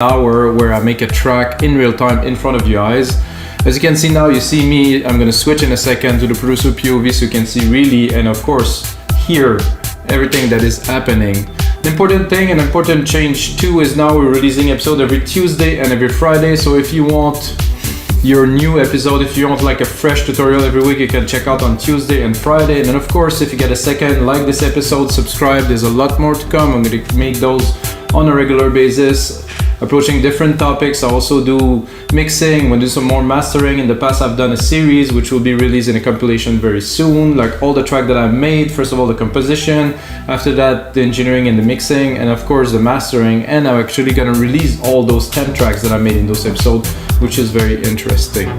hour where I make a track in real time in front of you guys. As you can see now, you see me. I'm gonna switch in a second to the producer POV so you can see really, and of course hear everything that is happening. The important thing and important change too is now we're releasing episode every Tuesday and every Friday. So if you want your new episode, if you want like a fresh tutorial every week, you can check out on Tuesday and Friday. And then of course, if you get a second, like this episode, subscribe. There's a lot more to come. I'm gonna make those on a regular basis, approaching different topics. I also do mixing, I'm gonna do some more mastering. In the past I've done a series which will be released in a compilation very soon, like all the track that I've made. First of all the composition, after that the engineering and the mixing, and of course the mastering. And I'm actually gonna release all those 10 tracks that I made in those episodes, which is very interesting.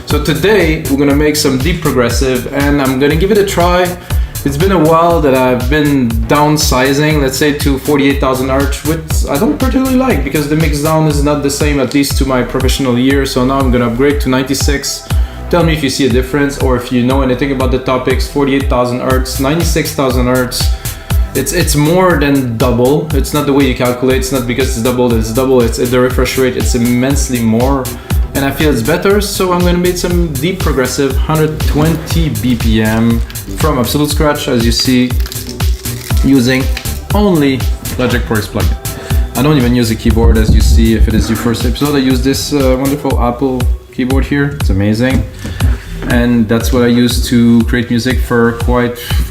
So today we're gonna make some deep progressive and I'm gonna give it a try. It's been a while that I've been downsizing, let's say to 48,000 Hz, which I don't particularly like because the mix down is not the same, at least to my professional year. So now I'm gonna upgrade to 96. Tell me if you see a difference or if you know anything about the topics. 48,000 Hz, 96,000 Hz. It's more than double. It's not the way you calculate. It's not because it's double, it's double. It's the refresh rate. It's immensely more. And I feel it's better, so I'm gonna make some deep progressive, 120 BPM from absolute scratch, as you see, using only Logic Pro X plugin. I don't even use a keyboard, as you see. If it is your first episode, I use this wonderful Apple keyboard here. It's amazing, and that's what I use to create music for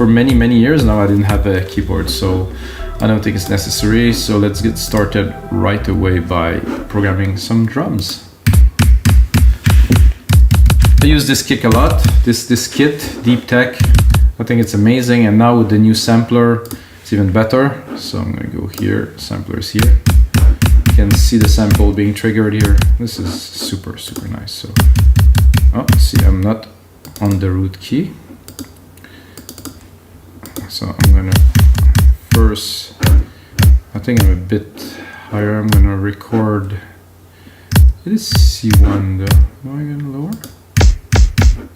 many years now. I didn't have a keyboard, so I don't think it's necessary. So let's get started right away by programming some drums. I use this kick a lot, this kit, Deep Tech. I think it's amazing, and now with the new sampler, it's even better. So I'm gonna go here, sampler is here. You can see the sample being triggered here. This is super nice. So, oh, see, I'm not on the root key. So I'm gonna first, I think I'm a bit higher. I'm gonna record, it is C1 though. Am I gonna lower?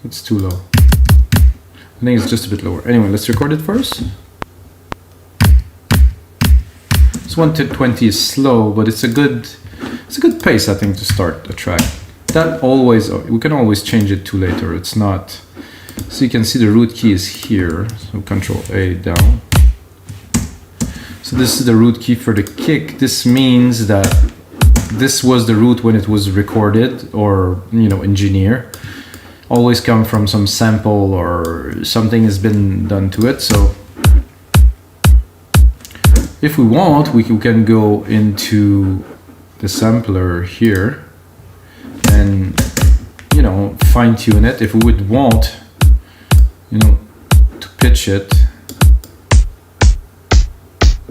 It's too low. I think it's just a bit lower. Anyway, let's record it first. This 120 is slow, but it's a good pace, I think, to start a track. That always, we can always change it to later. It's not. So you can see the root key is here. So Control A down. So this is the root key for the kick. This means that this was the root when it was recorded or engineer. Always come from some sample or something has been done to it. So if we want, we can go into the sampler here and fine tune it. If we would want to pitch it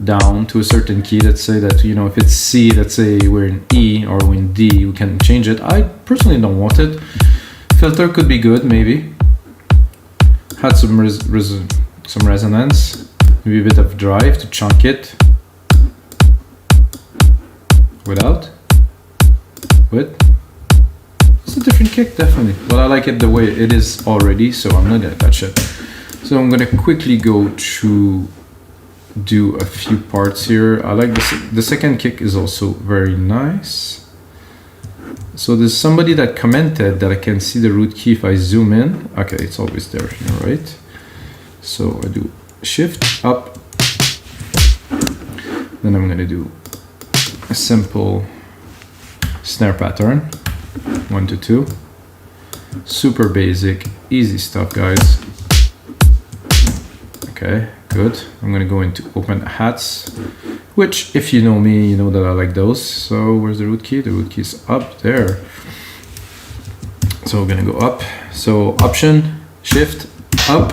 down to a certain key, let's say that if it's C, let's say we're in E or we're in D, we can change it. I personally don't want it. Filter could be good, maybe. Had some resonance, maybe a bit of drive to chunk it. Without? With? It's a different kick, definitely. But I like it the way it is already, so I'm not gonna touch it. So I'm gonna quickly go to do a few parts here. I like this. The second kick is also very nice. So there's somebody that commented that I can see the root key if I zoom in. Okay, it's always there, right? So I do shift up. Then I'm gonna do a simple snare pattern, 1 to 2. Super basic, easy stuff, guys. Okay, good. I'm gonna go into open hats, which if you know me, you know that I like those. So where's the root key? The root key is up there. So we're gonna go up. So Option, Shift, up.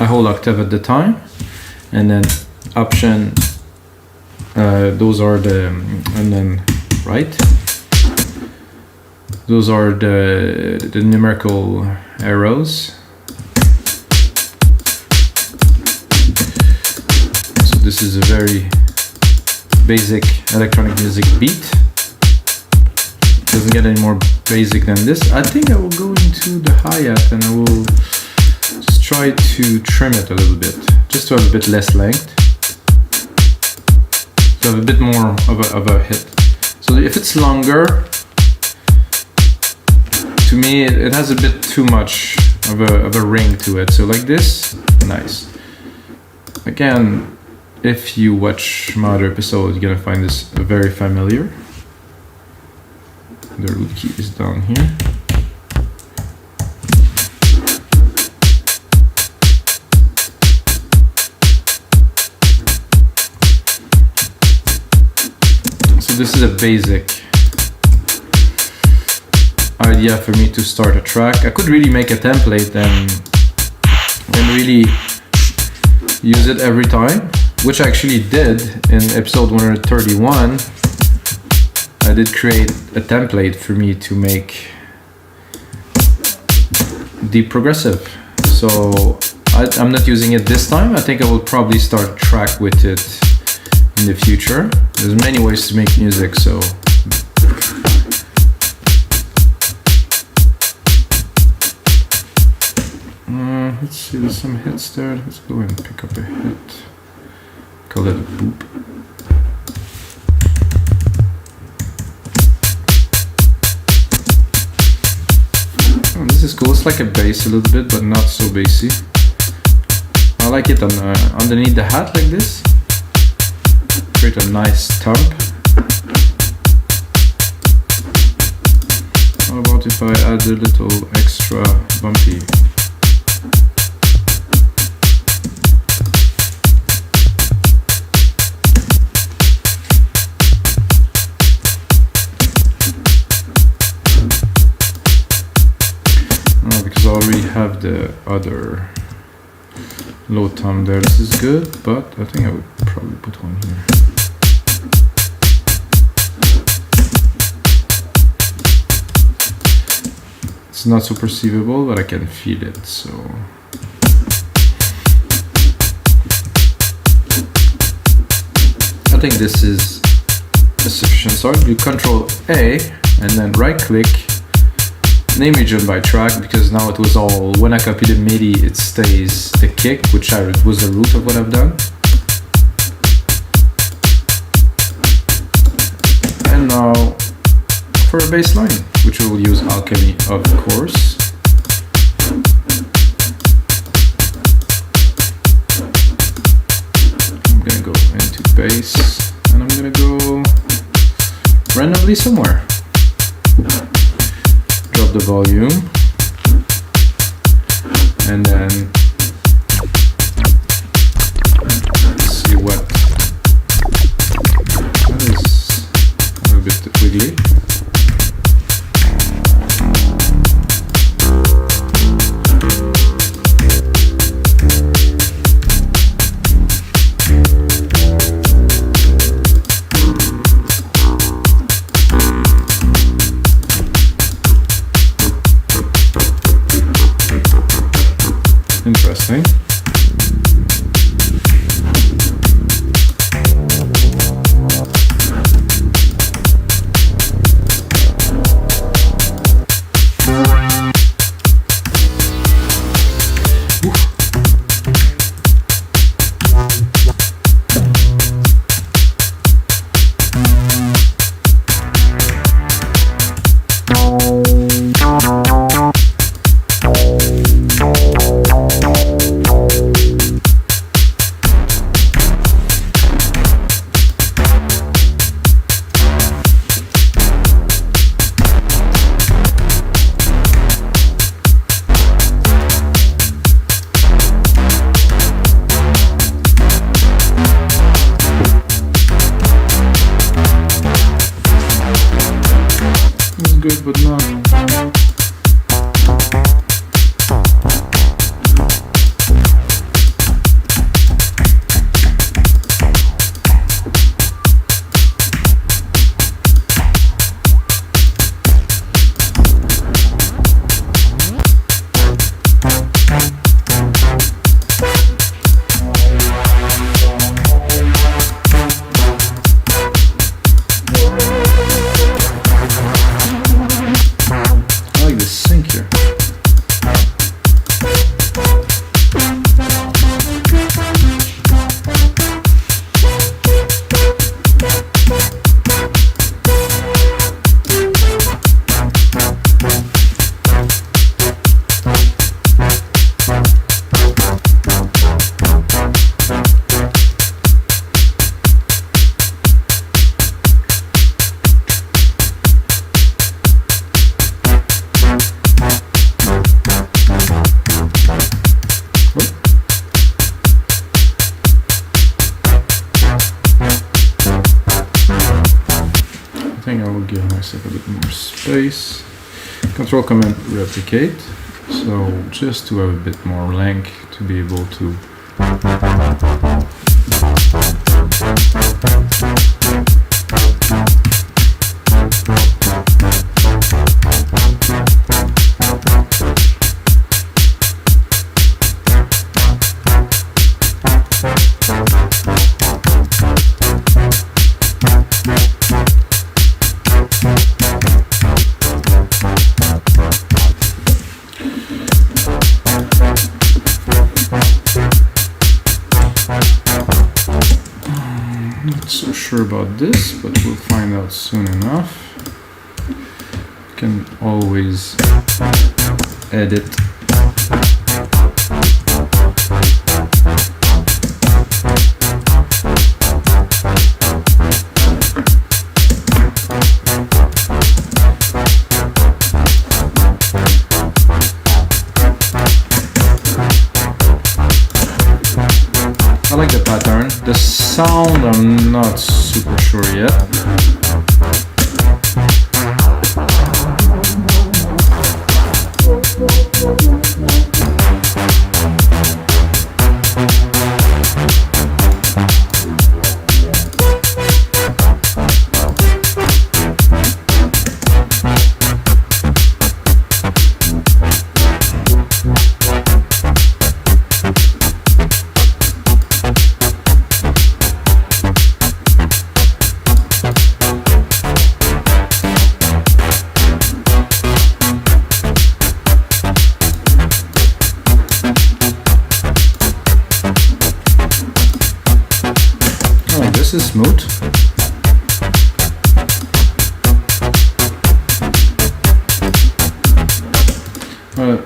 I hold octave at the time, and then Option. Those are the, and then right. Those are the numerical arrows. So this is a very basic electronic music beat. Doesn't get any more basic than this. I think I will go into the hi-hat and I will just try to trim it a little bit, just to have a bit less length, to have a bit more of a hit. So if it's longer, to me it has a bit too much of a ring to it. So like this, nice. Again, if you watch my other episode, you're gonna find this very familiar. The root key is down here. So this is a basic idea for me to start a track. I could really make a template and really use it every time, which I actually did in episode 131. I did create a template for me to make deep progressive. So I'm not using it this time. I think I will probably start a track with it in the future. There's many ways to make music, so let's see, there's some hits there. Let's go and pick up a hit. Call that a boop. Oh, this is cool. It's like a bass a little bit, but not so bassy. I like it on underneath the hat like this. Create a nice thump. How about if I add a little extra bumpy? Because I already have the other low tom there. This is good, but I think I would probably put one here. It's not so perceivable, but I can feel it, so. I think this is a sufficient start. You Control A and then right click, name region by track, because now it was all, when I copy the MIDI, it stays the kick, which was the root of what I've done. And now for a bass line, which we will use Alchemy, of course. I'm gonna go into bass, and I'm gonna go randomly somewhere. Drop the volume, and then see what that is. A little bit wiggly. Interesting. Good, but not. will give myself a bit more space. Control Command replicate. So just to have a bit more length to be able to sure about this, but we'll find out soon enough. You can always edit. I like the pattern. The sound, I'm not super sure yet. This is smooth.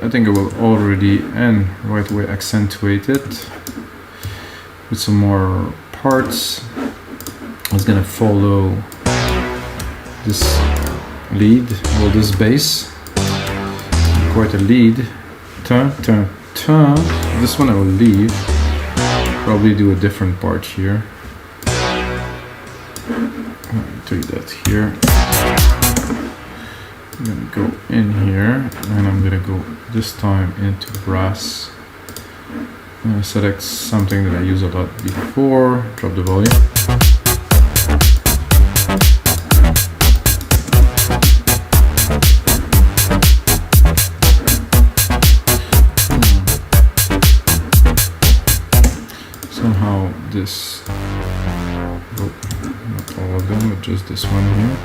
I think I will already and right away accentuate it with some more parts. I was gonna follow this lead, well, this bass, quite a lead. Turn, turn, turn. This one I will leave. Probably do a different part here. Take that here. I'm gonna go in here, and I'm gonna go this time into brass. I'm gonna select something that I use a lot before. Drop the volume. Somehow this. Not all of them, but just this one here.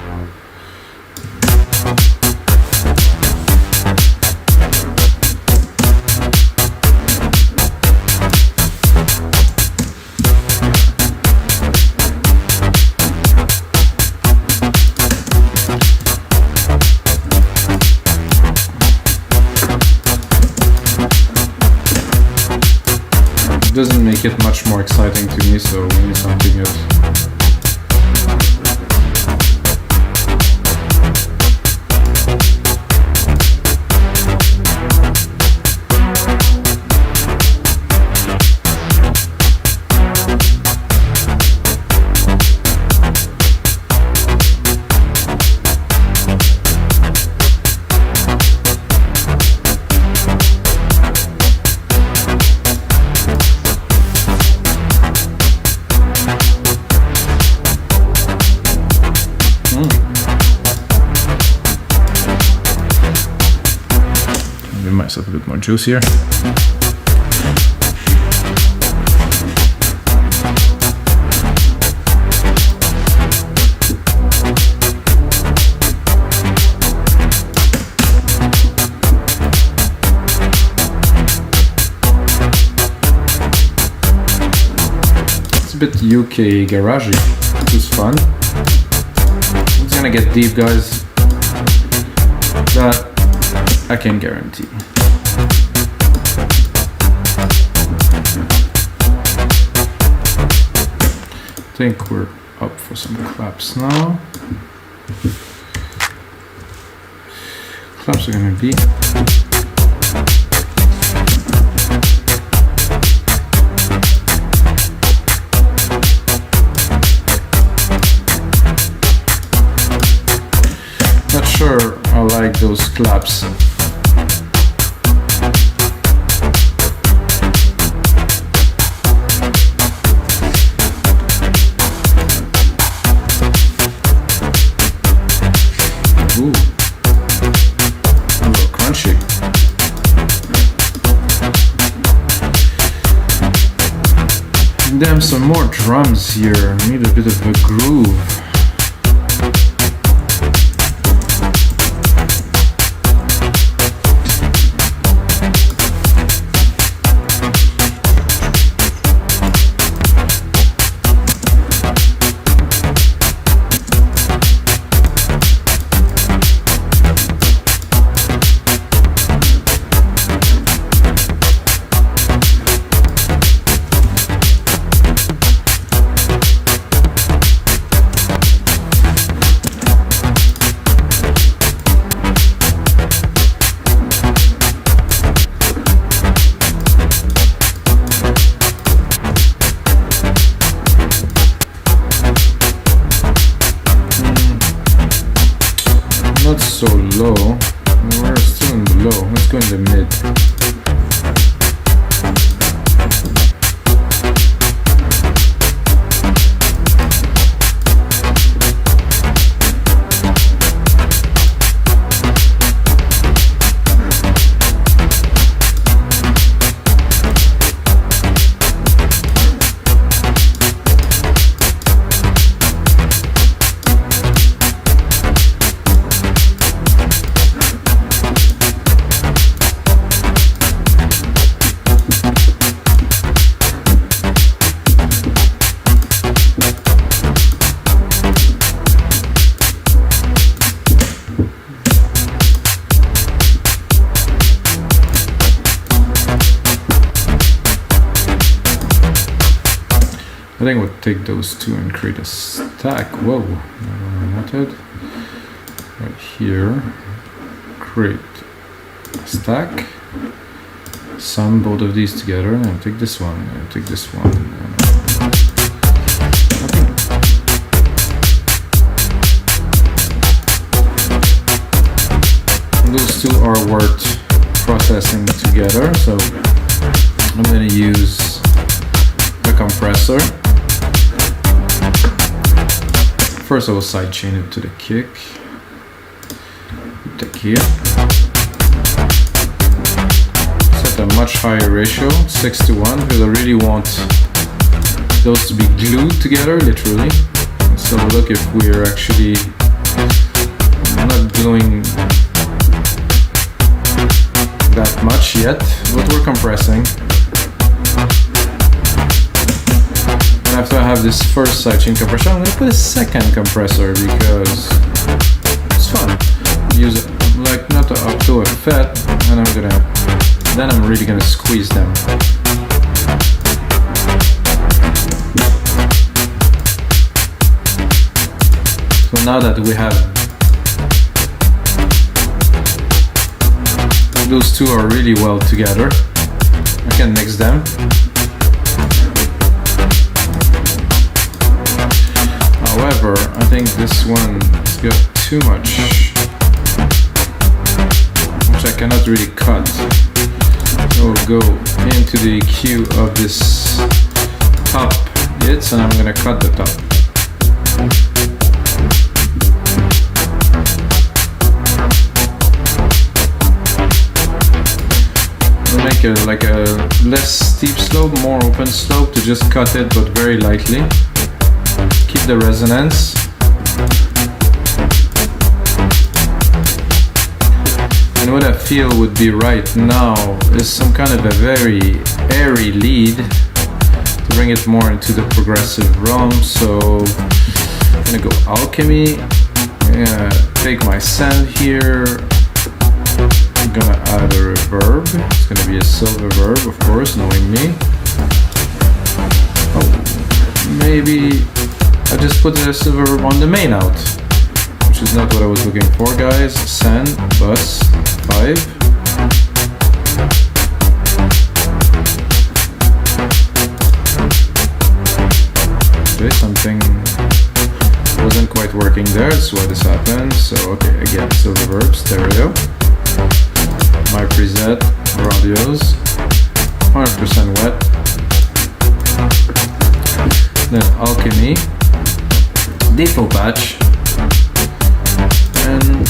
It doesn't make it much more exciting to me, so we need something else. Give myself a bit more juice here. It's a bit UK garagey, which is fun. It's gonna get deep, guys. That I can guarantee. I think we're up for some claps now. Claps are gonna be. sure I like those claps. Ooh, a little crunchy. And then some more drums here. Need a bit of a groove. Not so low. We're still in the low. Let's go in the mid. I think we'll take those two and create a stack. Whoa, not what I wanted. Right here, create a stack. Sum both of these together, and take this one, and take this one. Those two are worth processing together, so I'm going to use the compressor. First I will sidechain it to the kick. Take here. Set a much higher ratio, 6:1, because I really want those to be glued together, literally. Let's have a look if we're actually not gluing that much yet, but we're compressing. After I have this first sidechain compression, I'm going to put a second compressor because it's fun. Use it like not up to a FET, and then I'm really gonna squeeze them. So now that we have those two are really well together, I can mix them. However, I think this one has got too much, which I cannot really cut. So we'll go into the EQ of this top hits, and I'm gonna cut the top. We'll make it like a less steep slope, more open slope to just cut it, but very lightly. Keep the resonance. And what I feel would be right now is some kind of a very airy lead to bring it more into the progressive realm. So I'm gonna go alchemy. I'm gonna take my send here. I'm gonna add a reverb. It's gonna be a silver verb, of course, knowing me. Oh, maybe I just put a silver verb on the main out, which is not what I was looking for, guys. Send, bus, 5. Okay, something was isn't quite working there, that's why this happens. So okay, again, so reverb, stereo, my preset, radios, 100% wet, then alchemy, default patch, and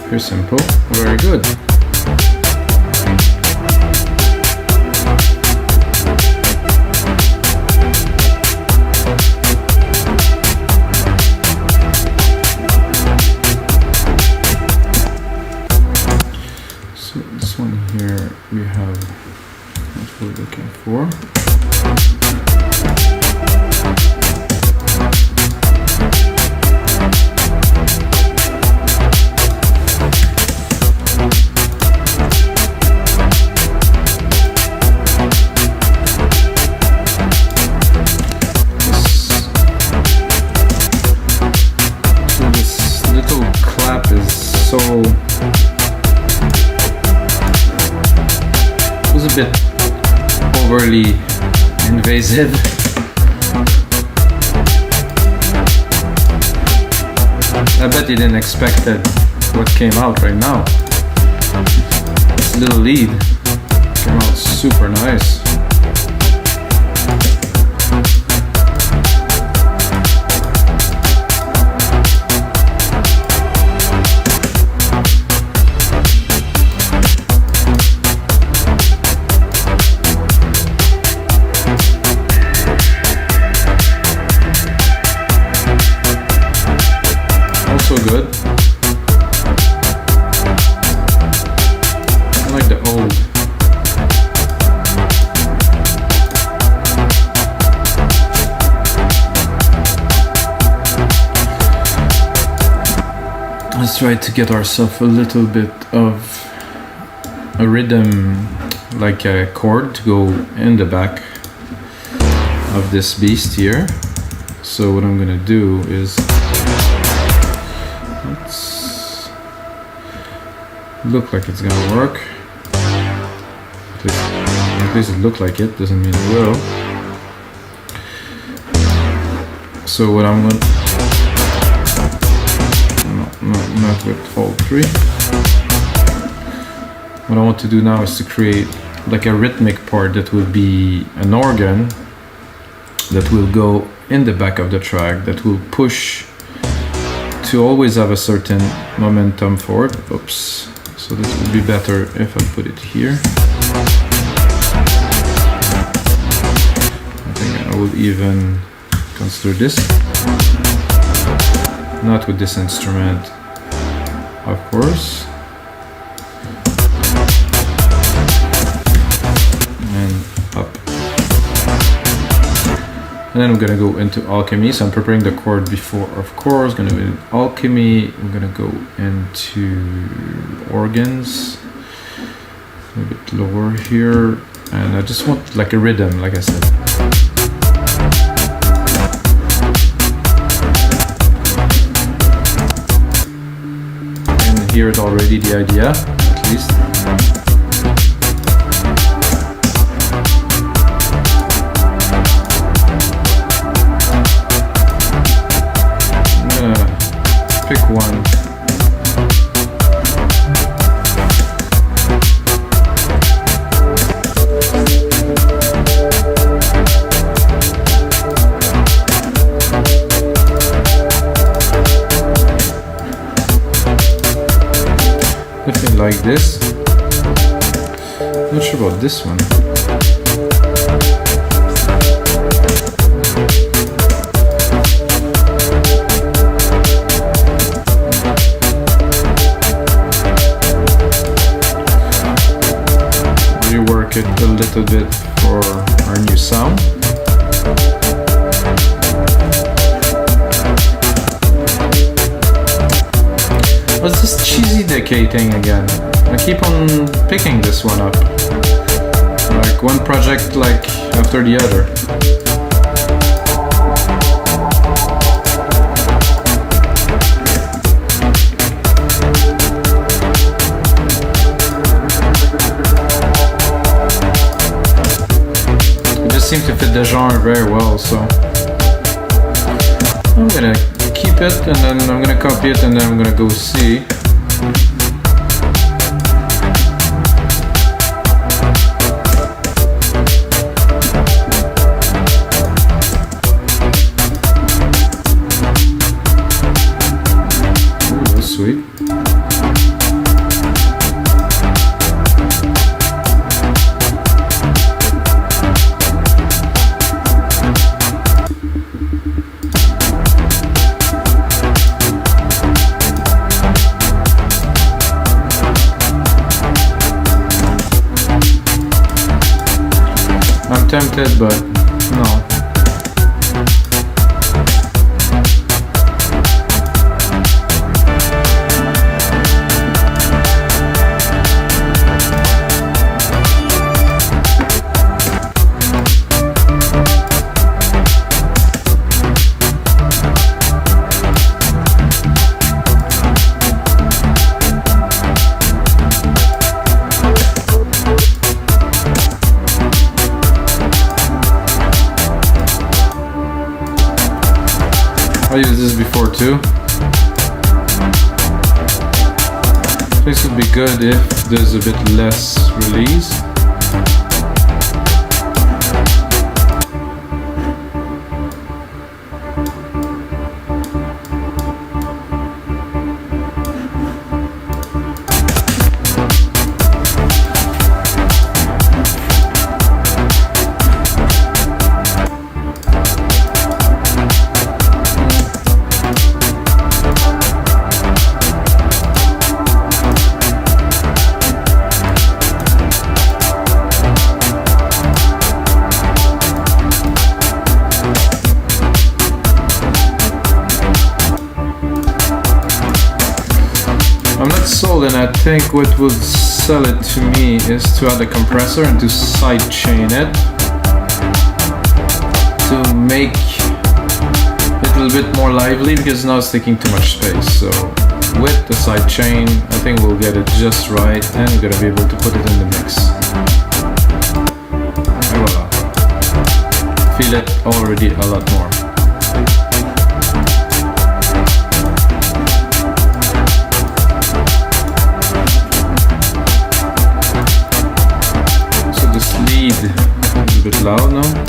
very simple, very good. So this one here we have what we're looking for. So it was a bit overly invasive. I bet you didn't expect that what came out right now. This little lead came out super nice. Also good. I like the old. Let's try to get ourselves a little bit of a rhythm, like a chord to go in the back of this beast here. So what I'm gonna do is, let's look like it's gonna work. At least it looked like it, doesn't mean it will. So what I'm going to, not with all three. What I want to do now is to create like a rhythmic part that will be an organ that will go in the back of the track, that will push to always have a certain momentum forward. Oops. So this would be better if I put it here. I think I will even consider this. Not with this instrument, of course. And up. And then I'm gonna go into alchemy. So I'm preparing the chord before, of course. Gonna go in alchemy. I'm gonna go into organs. A bit lower here. And I just want like a rhythm, like I said. And here's already the idea, at least. Pick one. Definitely like this. Not sure about this one. Rework it a little bit for our new sound. What's this cheesy decay thing again? I keep on picking this one up. Like one project like after the other. It just seems to fit the genre very well, so I'm gonna keep it and then I'm gonna copy it and then I'm gonna go see. Ooh, that's sweet. I'm tempted, but no. I used this before too. This would be good if there's a bit less release. I'm not sold, and I think what would sell it to me is to add a compressor and to sidechain it to make a little bit more lively because now it's taking too much space. So with the sidechain, I think we'll get it just right, and we're gonna be able to put it in the mix. And voila. Feel it already a lot more. So this lead is a bit loud now.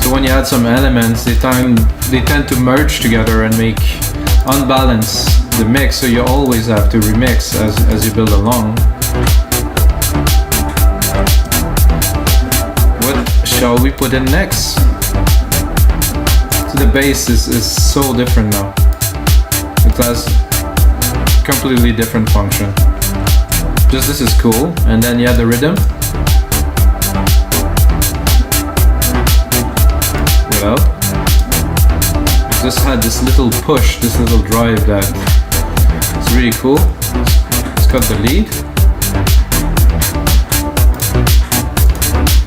So when you add some elements, they tend to merge together and unbalance the mix, so you always have to remix as you build along. What shall we put in next? So the bass is so different now. It has completely different function. Just this is cool, and then you have the rhythm. Well, just had this little push, this little drive that it's really cool. It's got the lead.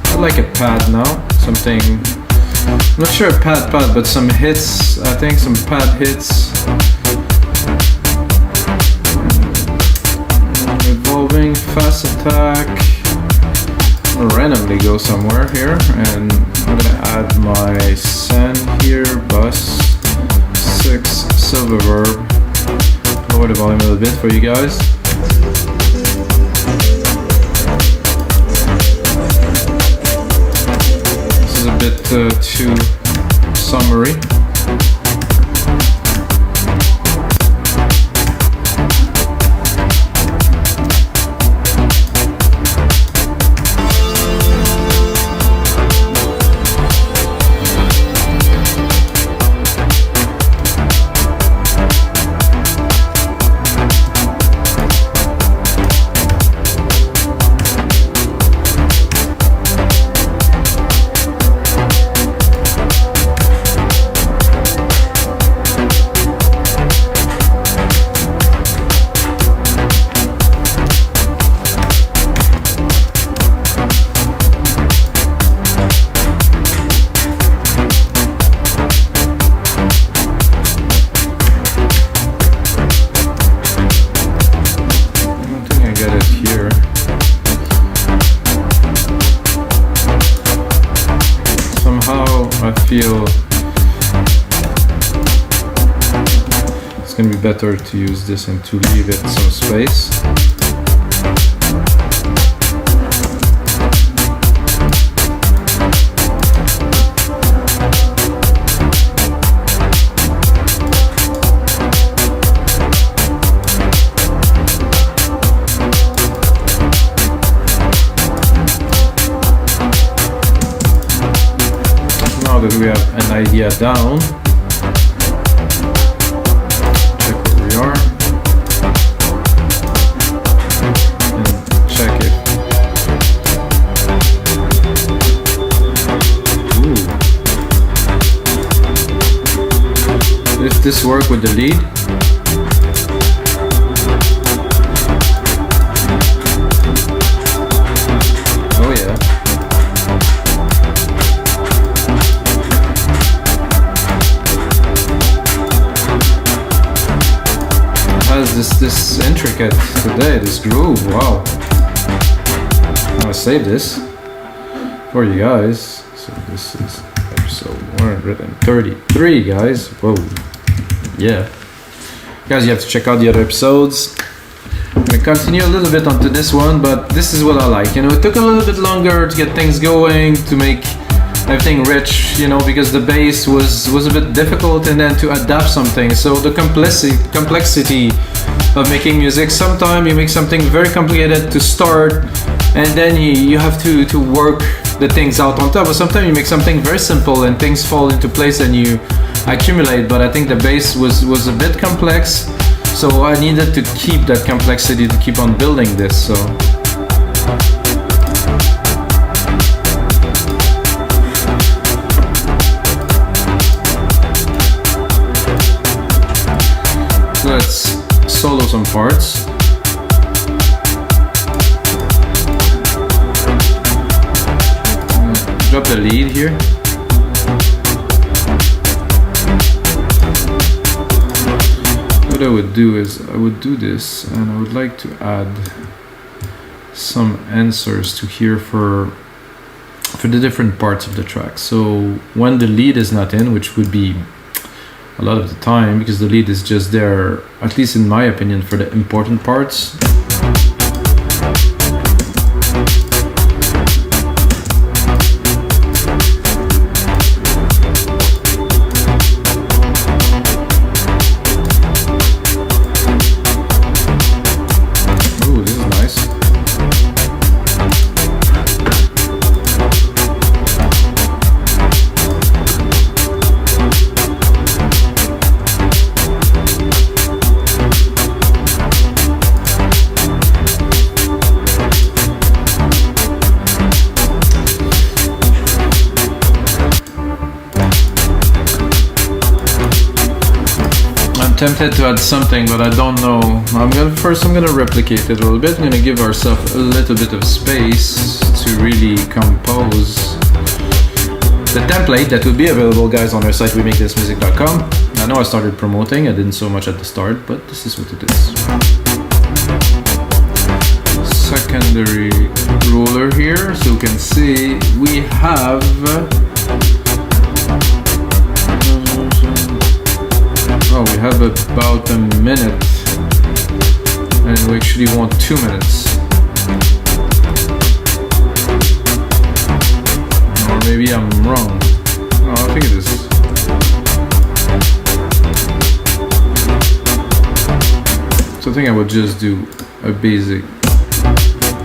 I like a pad now, something, I'm not sure a pad, but some hits, I think some pad hits. Revolving, fast attack. I'll randomly go somewhere here, and I'm gonna add my send here, bus. 6 silver verb. Lower the volume a little bit for you guys. This is a bit too summery. I feel it's going to be better to use this and to leave it some space. Now that we have an idea down, check where we are and check it. Ooh. Does this work with the lead? Oh yeah. This intricate today, this groove, wow. I'm gonna save this for you guys. So this is episode 133, guys. Whoa, yeah. Guys, you have to check out the other episodes. I'm gonna continue a little bit onto this one, but this is what I like. You know, it took a little bit longer to get things going, to make everything rich, you know, because the bass was a bit difficult, and then to adapt something. So the complexity of making music, sometimes you make something very complicated to start, and then you have to work the things out on top. But sometimes you make something very simple and things fall into place and you accumulate. But I think the bass was a bit complex, so I needed to keep that complexity to keep on building this. So let's solo some parts. Drop the lead here. what I would do is I would do this, and I would like to add some answers to here for the different parts of the track. So when the lead is not in, which would be a lot of the time, because the lead is just there, at least in my opinion, for the important parts. Tempted to add something, but I don't know. I'm gonna replicate it a little bit. I'm gonna give ourselves a little bit of space to really compose the template that will be available, guys, on our site wemakethismusic.com. I know I started promoting, I didn't so much at the start, but this is what it is. Secondary ruler here, so you can see we have we have about a minute, and we actually want 2 minutes. Or maybe I'm wrong. No, I think it is. So I think I would just do a basic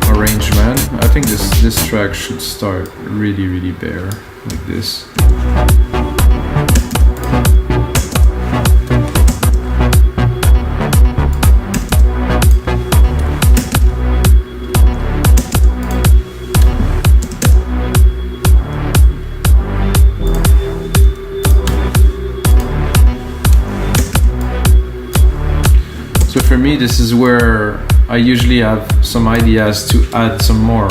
arrangement. I think this track should start really bare, like this. So for me, this is where I usually have some ideas to add some more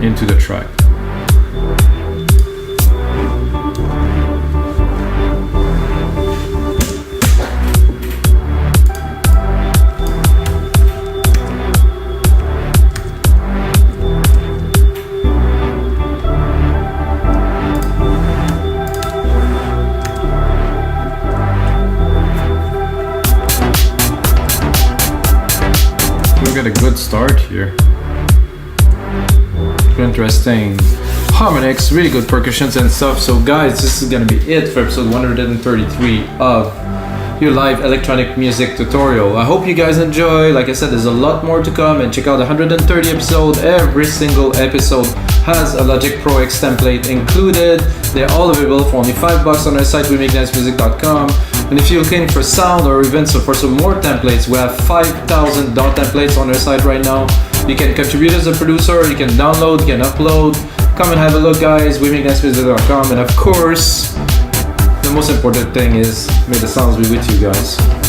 into the track. A good start here. Interesting harmonics, really good percussions and stuff. So guys, this is gonna be it for episode 133 of your live electronic music tutorial. I hope you guys enjoy. Like I said, there's a lot more to come, and check out the 130 episode. Every single episode has a Logic Pro X template included. They're all available for only $5 on our site wemakethismusic.com. And if you're looking for sound or even for some more templates, we have 5,000 dot templates on our site right now. You can contribute as a producer, you can download, you can upload. Come and have a look, guys, wemakethismusic.com. And of course, the most important thing is, may the sounds be with you guys.